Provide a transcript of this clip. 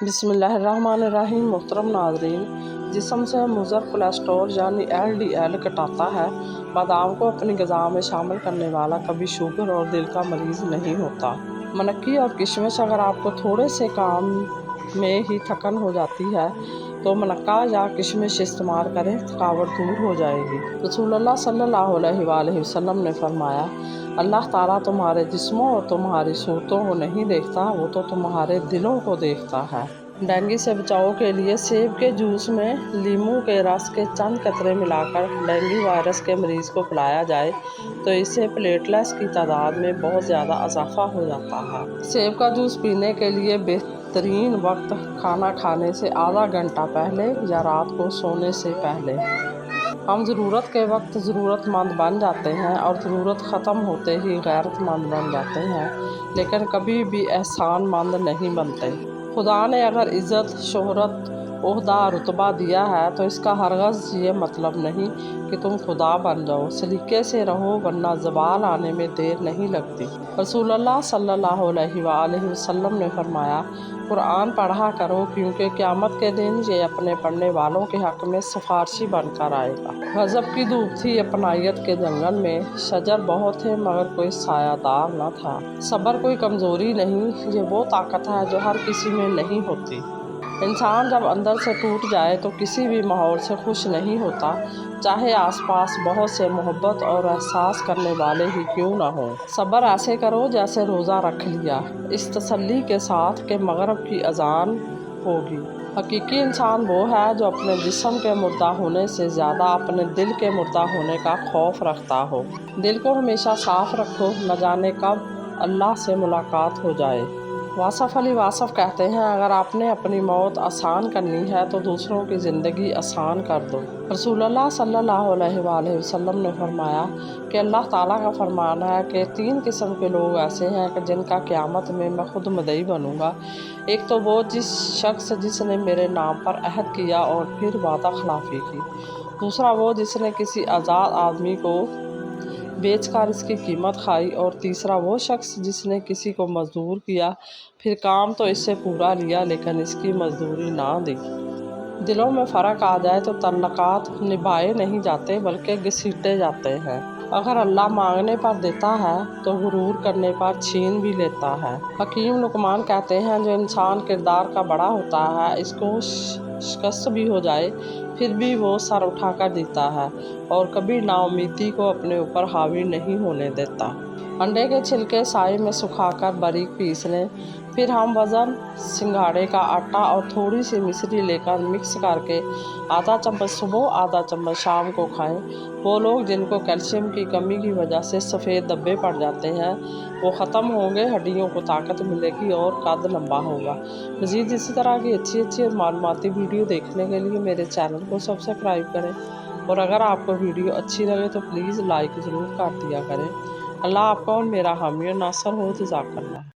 بسم اللہ الرحمن الرحیم۔ محترم ناظرین، جسم سے مضر کولیسٹرول یعنی LDL گھٹاتا ہے۔ بادام کو اپنی غذا میں شامل کرنے والا کبھی شوگر اور دل کا مریض نہیں ہوتا۔ منکی اور کشمش۔ اگر آپ کو تھوڑے سے کام میں ہی تھکن ہو جاتی ہے تو منکا یا کشمش استعمال کریں، تھکاوٹ دور ہو جائے گی۔ رسول اللہ صلی اللہ علیہ وآلہ وسلم نے فرمایا، اللہ تعالیٰ تمہارے جسموں اور تمہاری صورتوں کو نہیں دیکھتا، وہ تو تمہارے دلوں کو دیکھتا ہے۔ ڈینگی سے بچاؤ کے لیے سیب کے جوس میں لیموں کے رس کے چند قطرے ملا کر ڈینگی وائرس کے مریض کو پلایا جائے تو اس سے پلیٹلیٹس کی تعداد میں بہت زیادہ اضافہ ہو جاتا ہے۔ سیب کا جوس پینے کے لیے بہترین وقت کھانا کھانے سے آدھا گھنٹہ پہلے یا رات کو سونے سے پہلے۔ ہم ضرورت کے وقت ضرورت مند بن جاتے ہیں اور ضرورت ختم ہوتے ہی غیرت مند بن جاتے ہیں، لیکن کبھی بھی احسان مند نہیں بنتے۔ خدا نے اگر عزت، شہرت، عہدہ، رتبہ دیا ہے تو اس کا ہرگز یہ مطلب نہیں کہ تم خدا بن جاؤ۔ سلیقے سے رہو ورنہ زوال آنے میں دیر نہیں لگتی۔ رسول اللہ صلی اللہ علیہ وآلہ وسلم نے فرمایا، قرآن پڑھا کرو کیونکہ قیامت کے دن یہ اپنے پڑھنے والوں کے حق میں سفارشی بن کر آئے گا۔ غضب کی دھوپ تھی اپنائیت کے جنگل میں، شجر بہت تھے مگر کوئی سایہ دار نہ تھا۔ صبر کوئی کمزوری نہیں، یہ وہ طاقت ہے جو ہر کسی میں نہیں ہوتی۔ انسان جب اندر سے ٹوٹ جائے تو کسی بھی ماحول سے خوش نہیں ہوتا، چاہے آس پاس بہت سے محبت اور احساس کرنے والے ہی کیوں نہ ہوں۔ صبر ایسے کرو جیسے روزہ رکھ لیا، اس تسلی کے ساتھ کہ مغرب کی اذان ہوگی۔ حقیقی انسان وہ ہے جو اپنے جسم کے مردہ ہونے سے زیادہ اپنے دل کے مردہ ہونے کا خوف رکھتا ہو۔ دل کو ہمیشہ صاف رکھو، نہ جانے کب اللہ سے ملاقات ہو جائے۔ واصف علی واصف کہتے ہیں، اگر آپ نے اپنی موت آسان کرنی ہے تو دوسروں کی زندگی آسان کر دو۔ رسول اللہ صلی اللہ علیہ وآلہ وسلم نے فرمایا کہ اللہ تعالیٰ کا فرمان ہے کہ 3 قسم کے لوگ ایسے ہیں کہ جن کا قیامت میں خود مدعی بنوں گا۔ ایک تو وہ شخص جس نے میرے نام پر عہد کیا اور پھر وعدہ خلافی کی۔ دوسرا وہ جس نے کسی آزاد آدمی کو بیچ کر اس کی قیمت کھائی، اور تیسرا وہ شخص جس نے کسی کو مزدور کیا، پھر کام تو اس سے پورا لیا لیکن اس کی مزدوری نہ دی۔ دلوں میں فرق آ جائے تو تعلقات نبھائے نہیں جاتے بلکہ گھسیٹے جاتے ہیں۔ اگر اللہ مانگنے پر دیتا ہے تو غرور کرنے پر چھین بھی لیتا ہے۔ حکیم لقمان کہتے ہیں، جو انسان کردار کا بڑا ہوتا ہے، اس کو شکست بھی ہو جائے پھر بھی وہ سر اٹھا کر جیتا ہے اور کبھی نا امیدی کو اپنے اوپر حاوی نہیں ہونے دیتا۔ انڈے کے چھلکے سائے میں سکھا کر باریک پیس لیں، پھر ہم وزن سنگھاڑے کا آٹا اور تھوڑی سی مصری لے کر مکس کر کے آدھا چمچ صبح آدھا چمچ شام کو کھائیں۔ وہ لوگ جن کو کیلشیم کی کمی کی وجہ سے سفید دھبے پڑ جاتے ہیں وہ ختم ہوں گے، ہڈیوں کو طاقت ملے گی اور قد لمبا ہوگا۔ مزید اسی طرح کی اچھی اور معلوماتی ویڈیو دیکھنے کے لیے میرے چینل کو سبسکرائب کریں، اور اگر آپ کو ویڈیو اچھی لگے تو پلیز لائک ضرور کر دیا کریں۔ اللہ آپ کا اور میرا حامی و ناصر ہو۔ جزاک اللہ۔